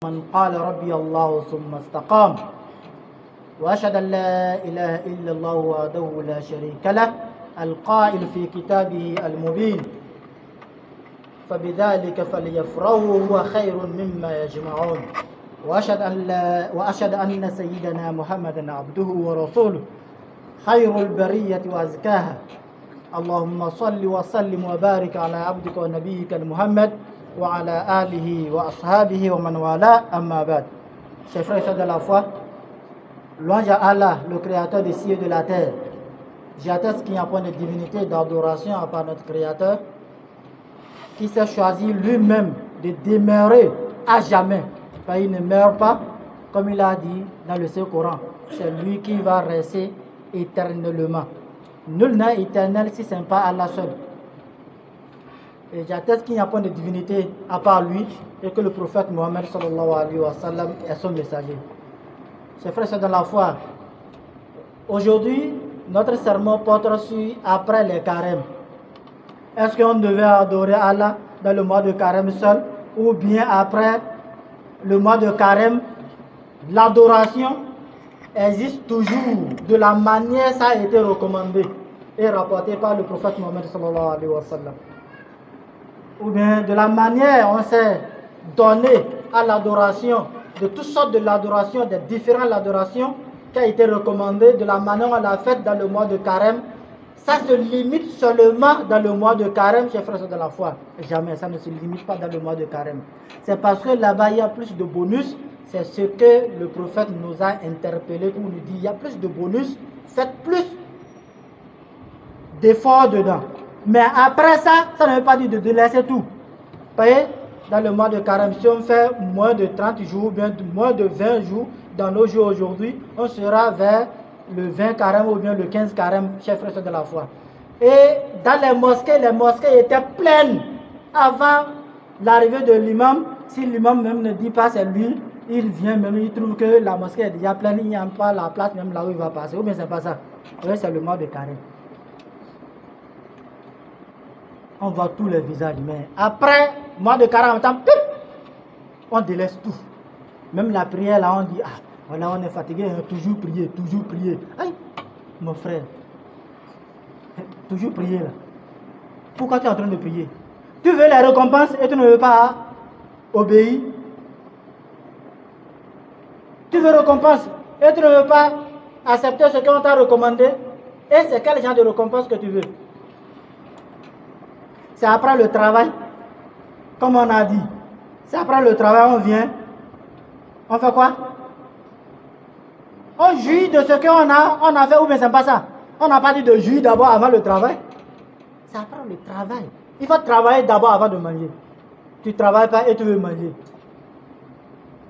من قال ربي الله ثم استقام وأشهد أن لا إله إلا الله وحده لا شريك له القائل في كتابه المبين فبذلك فليفرحوا هو خير مما يجمعون وأشهد أن سيدنا محمدا عبده ورسوله خير البرية وأزكاها اللهم صل وسلم وبارك على عبدك ونبيك محمد وعلى آله وأصحابه ومن والاه أما بعد. Chers frères et sœurs de la foi, louange à Allah, le créateur des cieux et de la terre. J'atteste qu'il n'y a point de divinité d'adoration à part notre créateur, qui s'est choisi lui-même de demeurer à jamais. Car il ne meurt pas, comme il a dit dans le Saint-Coran. C'est lui qui va rester éternellement. Nul n'est éternel si ce n'est pas Allah seul. Et j'atteste qu'il n'y a point de divinité à part lui et que le prophète Mohammed sallallahu alayhi wa sallam est son messager. Chers frères et sœurs de la foi, aujourd'hui, notre sermon porte sur après les carêmes. Est-ce qu'on devait adorer Allah dans le mois de carême seul ou bien après le mois de carême? L'adoration existe toujours de la manière ça a été recommandé et rapporté par le prophète Mohammed sallallahu alayhi wa sallam. Ou bien de la manière on s'est donné à l'adoration, de toutes sortes de l'adoration, des différentes adorations qui a été recommandée, de la manière on l'a faite dans le mois de carême. Ça se limite seulement dans le mois de carême, chers frères de la foi. Jamais, ça ne se limite pas dans le mois de carême. C'est parce que là-bas il y a plus de bonus. C'est ce que le prophète nous a interpellé pour nous dire, il y a plus de bonus, faites plus d'efforts dedans. Mais après ça, ça ne veut pas dire de délaisser tout. Vous voyez, dans le mois de carême, si on fait moins de 30 jours, bien moins de 20 jours, dans nos jours aujourd'hui, on sera vers le 20 carême ou bien le 15 carême, chers frères de la foi. Et dans les mosquées étaient pleines avant l'arrivée de l'imam. Si l'imam même ne dit pas c'est lui, il vient même, il trouve que la mosquée est déjà pleine, il n'y a pas la place même là où il va passer. Ou bien c'est pas ça. Oui, c'est le mois de carême. On voit tous les visages, mais après mois de carême, on délaisse tout. Même la prière là, on dit, ah, voilà, on est fatigué, hein, toujours prier, toujours prier. Aïe, mon frère, toujours prier là. Pourquoi tu es en train de prier? Tu veux les récompenses et tu ne veux pas obéir. Tu veux récompense et tu ne veux pas accepter ce qu'on t'a recommandé. Et c'est quel genre de récompense que tu veux? C'est après le travail, comme on a dit. C'est après le travail, on vient. On fait quoi? On jouit de ce qu'on a fait, ou bien c'est pas ça. On n'a pas dit de jouir d'abord avant le travail. C'est après le travail. Il faut travailler d'abord avant de manger. Tu ne travailles pas et tu veux manger.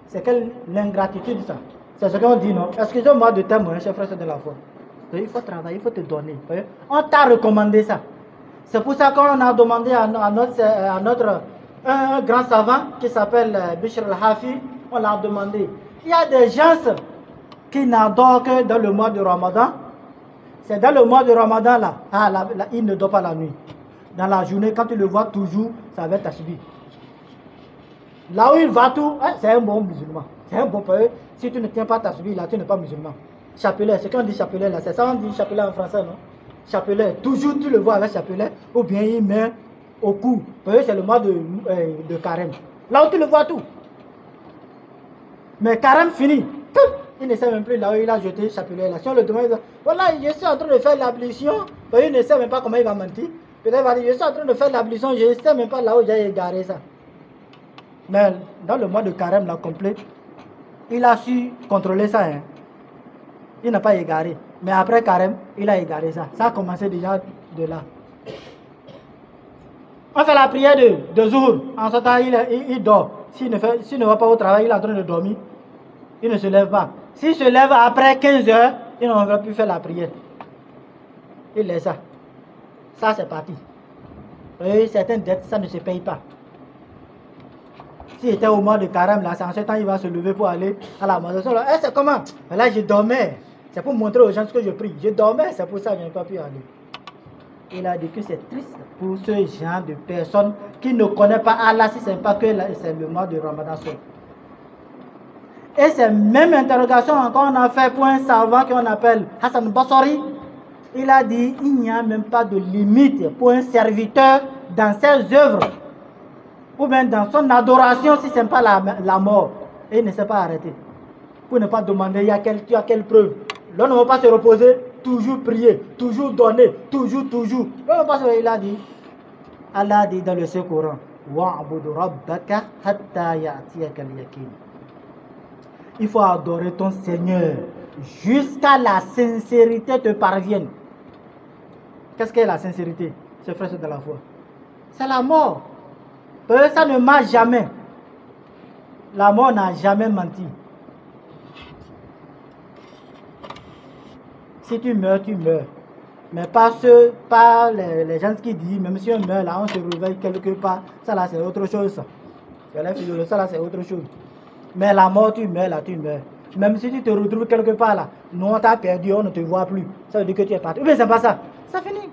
C'est quelle l'ingratitude ça? C'est ce qu'on dit, non? Excusez-moi de témoin, chers frères de la foi. Il faut travailler, il faut te donner. On t'a recommandé ça. C'est pour ça qu'on a demandé à notre un grand savant qui s'appelle Bishr al-Hafi, on l'a demandé. Il y a des gens qui n'adorent que dans le mois de Ramadan. C'est dans le mois de Ramadan là, il ne dort pas la nuit. Dans la journée, quand tu le vois toujours, ça va être tashbih. Là où il va tout, c'est un bon musulman. C'est un bon peuple. Si tu ne tiens pas tashbih là, tu n'es pas musulman. Chapelet, c'est qu'on dit chapelet là, c'est ça on dit chapelet en français, non? Chapelet, toujours tu le vois avec chapelet, ou bien il met au cou. C'est le mois de carême. Là où tu le vois tout. Mais carême fini. Il ne sait même plus là où il a jeté chapelet là. Si on le demande, il dit, voilà, je suis en train de faire l'ablution. Il ne sait même pas comment il va mentir. Peut-être il va dire, je suis en train de faire l'ablution, je ne sais même pas là où j'ai égaré ça. Mais dans le mois de carême là complet, il a su contrôler ça. Hein. Il n'a pas égaré. Mais après carême, il a égaré ça. Ça a commencé déjà de là. On fait la prière de Zuhr. En ce temps, il dort. S'il ne va pas au travail, il est en train de dormir. Il ne se lève pas. S'il se lève après 15 heures, il ne va plus faire la prière. Il laisse ça. Ça, c'est parti. Et certaines dettes, ça ne se paye pas. S'il était au mois de carême, là, c'est en ce temps, il va se lever pour aller à la maison. C'est comment? Là, je dormais. C'est pour montrer aux gens ce que je prie. Je dormais, c'est pour ça que je n'ai pas pu aller. Il a dit que c'est triste pour ce genre de personnes qui ne connaissent pas Allah si ce n'est pas que c'est le mois de Ramadan seul. Et c'est même interrogation encore on a fait pour un savant qu'on appelle Hassan Basri. Il a dit il n'y a même pas de limite pour un serviteur dans ses œuvres ou bien dans son adoration si ce n'est pas la mort. Et il ne s'est pas arrêté. Pour ne pas demander il y a quelle preuve. L'on ne va pas se reposer, toujours prier, toujours donner, toujours. L'on ne va pas se... Il a dit, Allah a dit dans le Saint-Coran, wa'budu rabbaka hatta ya'tiyaka al-yaqin. Il faut adorer ton Seigneur jusqu'à la sincérité te parvienne. Qu'est-ce qu'est la sincérité, chers frères de la foi? C'est la mort. Parce que ça ne marche jamais. La mort n'a jamais menti. Si tu meurs, tu meurs. Mais pas les gens qui disent, même si on meurt là, on se réveille quelque part. Ça là, c'est autre chose. Ça là, c'est autre chose. Mais la mort, tu meurs là, tu meurs. Même si tu te retrouves quelque part là, nous on t'a perdu, on ne te voit plus. Ça veut dire que tu es parti. Mais c'est pas ça. Ça finit.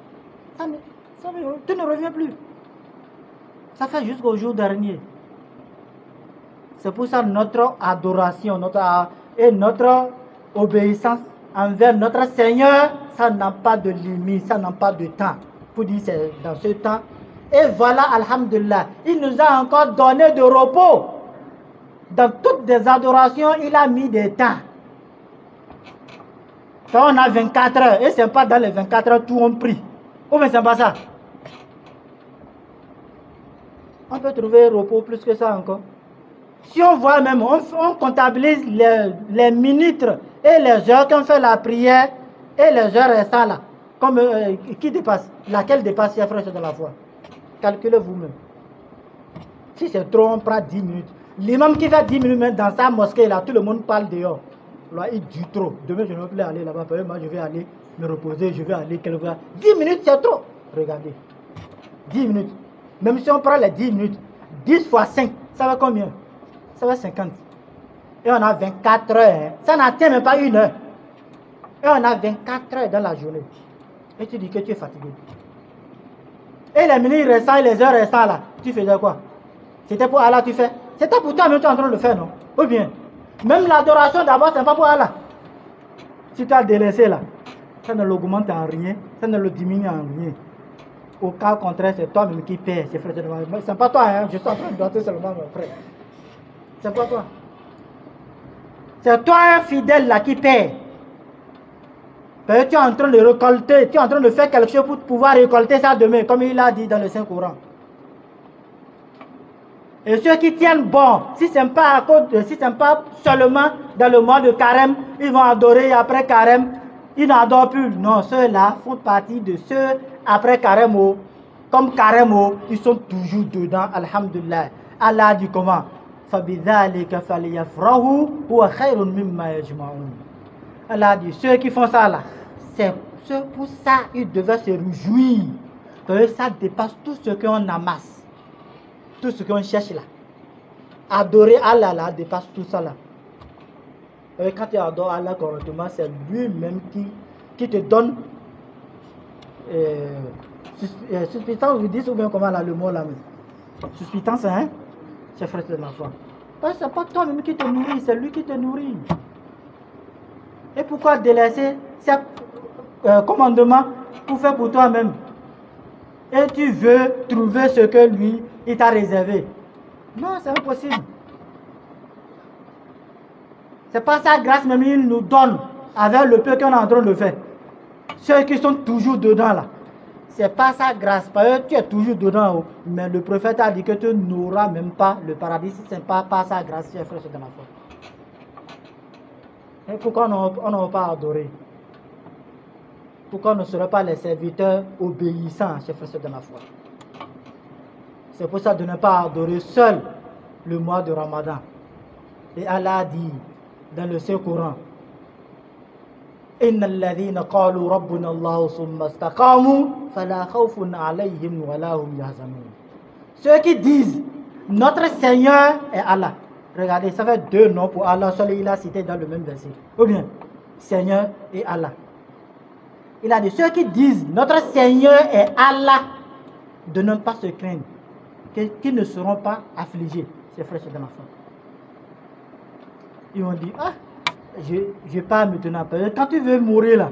Tu ne reviens plus. Ça fait jusqu'au jour dernier. C'est pour ça notre adoration et notre obéissance envers notre Seigneur, ça n'a pas de limite, ça n'a pas de temps. Pour dire c'est dans ce temps. Et voilà, alhamdulillah, il nous a encore donné de repos. Dans toutes les adorations, il a mis des temps. Quand on a 24 heures, et ce n'est pas dans les 24 heures tout on prie. Ou bien c'est pas ça. On peut trouver repos plus que ça encore. Si on voit même, on comptabilise les minutes et les heures qu'on fait la prière et les heures restant là. Comme qui dépasse? Laquelle dépasse, chers frères de la foi? Calculez vous-même. Si c'est trop, on prend 10 minutes. L'imam qui fait 10 minutes dans sa mosquée là, tout le monde parle dehors. Là, il dit trop. Demain, je ne veux plus aller là-bas. Moi, je vais aller me reposer, je vais aller quelque part. 10 minutes, c'est trop. Regardez. 10 minutes. Même si on prend les 10 minutes, 10 fois 5, ça va combien? Ça va 50. Et on a 24 heures. Hein. Ça n'atteint même pas une heure. Et on a 24 heures dans la journée. Et tu dis que tu es fatigué. Et les minutes restants et les heures restants là, tu faisais quoi? C'était pour Allah, tu fais? C'était pour toi, mais tu es en train de le faire, non? Ou bien, même l'adoration d'abord, ce n'est pas pour Allah. Si tu as délaissé là, ça ne l'augmente en rien, ça ne le diminue en rien. Au cas contraire, c'est toi-même qui paie, c'est frère. Ce n'est pas toi, hein? Je suis en train de doter seulement mon frère. C'est pas toi. C'est toi, un fidèle là, qui paie. Parce que tu es en train de récolter, tu es en train de faire quelque chose pour pouvoir récolter ça demain, comme il a dit dans le Saint-Coran. Et ceux qui tiennent bon, si ce n'est pas pas seulement dans le mois de carême, ils vont adorer et après carême, ils n'adorent plus. Non, ceux-là font partie de ceux après carême, comme carême, ils sont toujours dedans, alhamdulillah. Allah dit comment? فَبِذَلِكَ فَلْيَفْرَحُوا هُوَ خَيْرٌ مِمَّا يَجْمَعُونَ. Allah dit, ceux qui font ça là, c'est pour ça ils devaient se réjouir. Parce que ça dépasse tout ce qu'on amasse. Tout ce qu'on cherche là. Adorer Allah là dépasse tout ça là. Et quand tu adores Allah correctement, c'est lui-même qui te donne suspicience, vous dites ou bien comment là le mot là même. Suspicience, hein? C'est frère de la foi. Parce que ce n'est pas toi-même qui te nourrit, c'est lui qui te nourrit. Et pourquoi délaisser ces commandements pour faire pour toi-même? Et tu veux trouver ce que lui, il t'a réservé. Non, c'est impossible. C'est pas sa grâce même, il nous donne avec le peu qu'on est en train de faire. Ceux qui sont toujours dedans là. C'est pas sa grâce, parce que tu es toujours dedans. Mais le prophète a dit que tu n'auras même pas le paradis si ce n'est pas par sa grâce, chers frères, c'est dans la foi. Et pourquoi on n'a pas adoré? Pourquoi on ne serait pas les serviteurs obéissants, chers frères, c'est dans la foi? C'est pour ça de ne pas adorer seul le mois de Ramadan. Et Allah a dit dans le Saint-Coran, إن الذين قالوا ربنا الله ثم استقاموا فلا خوف عليهم ولا هم يحزنون. Ceux qui disent notre Seigneur est Allah. Regardez, ça fait deux noms pour Allah, seul il a cité dans le même verset. Ou bien, Seigneur et Allah. Il a dit ceux qui disent notre Seigneur est Allah, de ne pas se craindre, qu'ils ne seront pas affligés. Ses frères, c'est dans la foi. Ils ont dit, ah, je pars maintenant. Quand tu veux mourir là,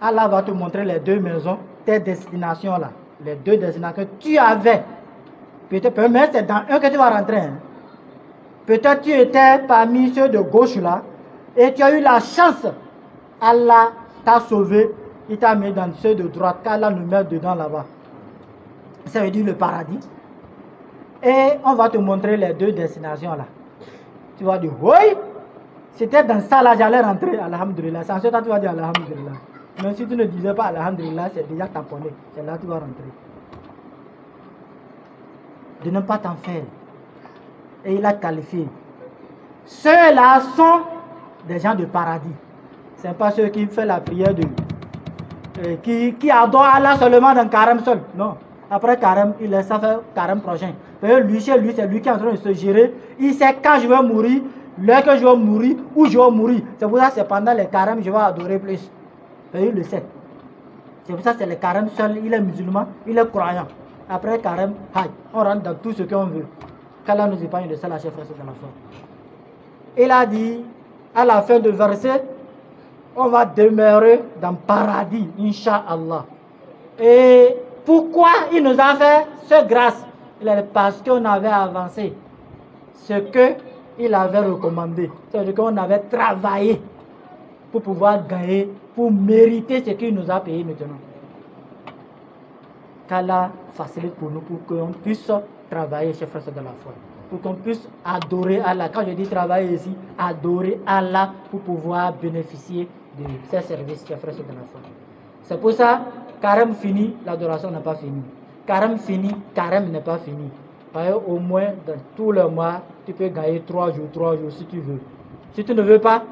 Allah va te montrer les deux maisons, tes destinations là. Les deux destinations que tu avais. Peut-être, mais c'est dans un que tu vas rentrer. Hein. Peut-être tu étais parmi ceux de gauche là, et tu as eu la chance. Allah t'a sauvé, il t'a mis dans ceux de droite, qu'Allah nous met dedans là-bas. Ça veut dire le paradis. Et on va te montrer les deux destinations là. Tu vas dire, oui, c'était dans ça là, j'allais rentrer, alhamdulillah. Sans ce temps, tu vas dire alhamdulillah. Mais si tu ne disais pas alhamdulillah, c'est déjà tamponné. C'est là que tu vas rentrer. De ne pas t'en faire. Et il a qualifié. Ceux-là sont des gens de paradis. Ce n'est pas ceux qui font la prière qui adorent Allah seulement dans Carême seul. Non. Après Carême, il laisse ça faire Carême prochain. Lui, chez lui, c'est lui qui est en train de se gérer. Il sait quand je vais mourir, l'heure que je vais mourir, où je vais mourir. C'est pour ça que c'est pendant les Carêmes que je vais adorer plus. Il le sait. C'est pour ça que c'est le Carême seul. Il est musulman, il est croyant. Après Carême, on rentre dans tout ce qu'on veut. Qu'Allah nous épargne de ça, la chef frère de la foi. Il a dit, à la fin du verset, on va demeurer dans le paradis, Inch'Allah. Et pourquoi il nous a fait ce grâce? Parce qu'on avait avancé ce qu'il avait recommandé. C'est-à-dire qu'on avait travaillé pour pouvoir gagner, pour mériter ce qu'il nous a payé maintenant. Qu'Allah facilite pour nous, pour qu'on puisse travailler, chers frères de la foi. Pour qu'on puisse adorer Allah. Quand je dis travailler ici, adorer Allah pour pouvoir bénéficier de ses services, chers frères de la foi. C'est pour ça, Carême fini, l'adoration n'a pas fini. Carême fini, Carême n'est pas fini. Au moins, dans tous les mois, tu peux gagner 3 jours si tu veux. Si tu ne veux pas,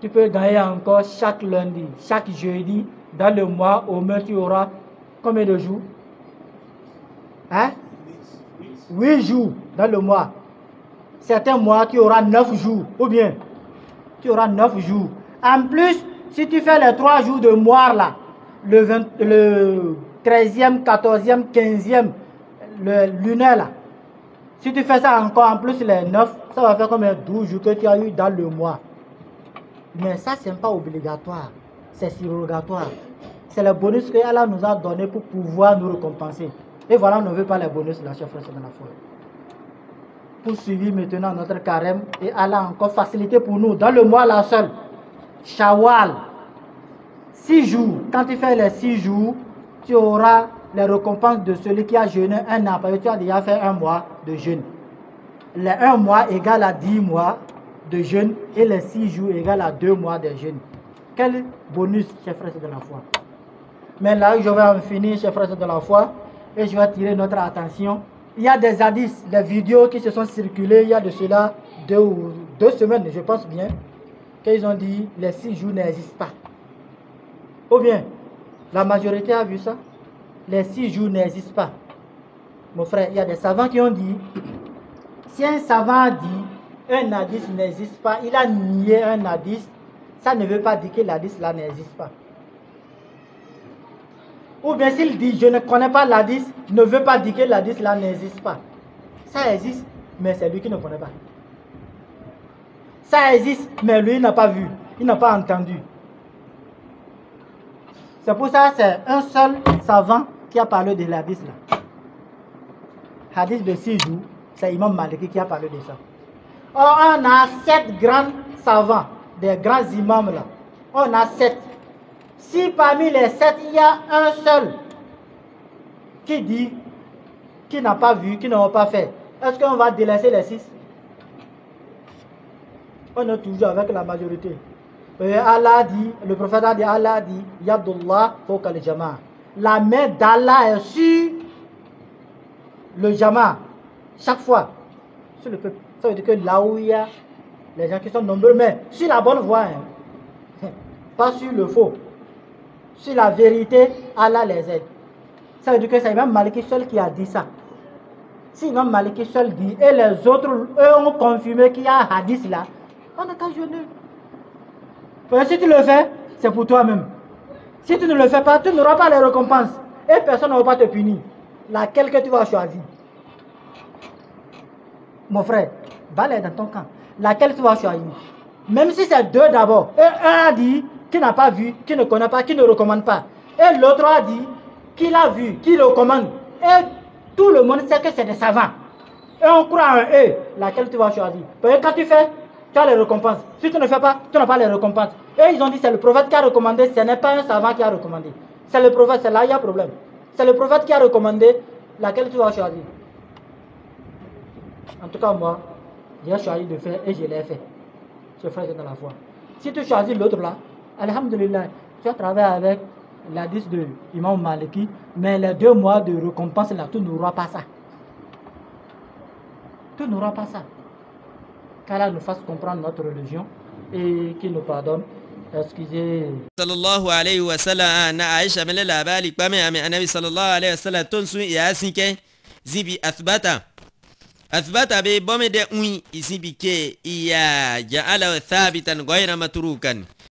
tu peux gagner encore chaque lundi, chaque jeudi, dans le mois, au moins tu auras combien de jours? Hein? 8 jours dans le mois. Certains mois, tu auras 9 jours. Ou bien, tu auras 9 jours. En plus, si tu fais les 3 jours de mois là, le 13e, 14e, 15e, le lunaire là, si tu fais ça encore en plus les 9, ça va faire comme 12 jours que tu as eu dans le mois. Mais ça, ce n'est pas obligatoire. C'est surrogatoire. C'est le bonus que Allah nous a donné pour pouvoir nous récompenser. Et voilà, on ne veut pas les bonus là, chers frères de la foi. Poursuivre maintenant notre carême et Allah a encore facilité pour nous dans le mois là seul. Shawwal, 6 jours. Quand tu fais les 6 jours, tu auras les récompenses de celui qui a jeûné un an. Parce que tu as déjà fait un mois de jeûne. Les 1 mois égale à 10 mois de jeûne et les 6 jours égale à 2 mois de jeûne. Quel bonus, chers frères de la foi. Mais là, je vais en finir, chers frères de la foi, et je vais attirer notre attention. Il y a des hadiths, des vidéos qui se sont circulées il y a de cela 2 semaines, je pense bien, qu'ils ont dit les 6 jours n'existent pas. Ou bien, la majorité a vu ça, les 6 jours n'existent pas. Mon frère, il y a des savants qui ont dit, si un savant a dit un hadith n'existe pas, il a nié un hadith, ça ne veut pas dire que l'hadith là n'existe pas. Ou bien s'il dit je ne connais pas l'hadith, ne veut pas dire que l'hadith là n'existe pas. Ça existe, mais c'est lui qui ne connaît pas. Ça existe, mais lui il n'a pas vu, il n'a pas entendu. C'est pour ça que c'est un seul savant qui a parlé de l'hadith là. Hadith de 6 jours, c'est Imam Maliki qui a parlé de ça. Or, on a 7 grands savants, des grands imams là. On a 7. Si parmi les 7, il y a un seul qui dit, qui n'a pas vu, qui n'a pas fait, est-ce qu'on va délaisser les 6? On est toujours avec la majorité. Allah dit, le prophète a dit, Allah dit, Yabdullah fawqa al-jama'. La main d'Allah est sur le jama'. Chaque fois, sur le peuple. Ça veut dire que là où il y a les gens qui sont nombreux, mais sur la bonne voie, hein, pas sur le faux. Sur la vérité, Allah les aide. Ça veut dire que c'est Imam Maliki seul qui a dit ça. Si Imam Maliki seul dit, et les autres, eux ont confirmé qu'il y a un hadith là, on n'a qu'à jeûner. Parce que si tu le fais, c'est pour toi-même. Si tu ne le fais pas, tu n'auras pas les récompenses. Et personne ne va pas te punir. Laquelle que tu vas choisir. Mon frère, va aller dans ton camp. Laquelle tu vas choisir? Même si c'est deux d'abord. Et un a dit qu'il n'a pas vu, qu'il ne connaît pas, qu'il ne recommande pas. Et l'autre a dit qu'il a vu, qu'il recommande. Et tout le monde sait que c'est des savants. Et on croit en eux, laquelle tu vas choisir. Parce que quand tu fais, tu as les récompenses. Si tu ne fais pas, tu n'as pas les récompenses. Et ils ont dit c'est le prophète qui a recommandé, ce n'est pas un savant qui a recommandé. C'est le prophète, c'est là il y a problème. C'est le prophète qui a recommandé, laquelle tu vas choisir. En tout cas, moi, j'ai choisi de faire et je l'ai fait. Je ferai dans la foi. Si tu choisis l'autre là, alhamdulillah, tu vas travailler avec l'hadith de Imam Maliki, mais les 2 mois de récompense là, tu n'auras pas ça. Tu n'auras pas ça. Qu'Allah nous fasse comprendre notre religion et qu'il nous pardonne. Excusez. Sallallahu alayhi wa sallam na Aisha mele labari kpame ame anabi sallallahu alayhi wa sallam tonsu ya sinke zibi athbata be bome de ui isibi ke iya ja'ala thabitan ghayra matrukan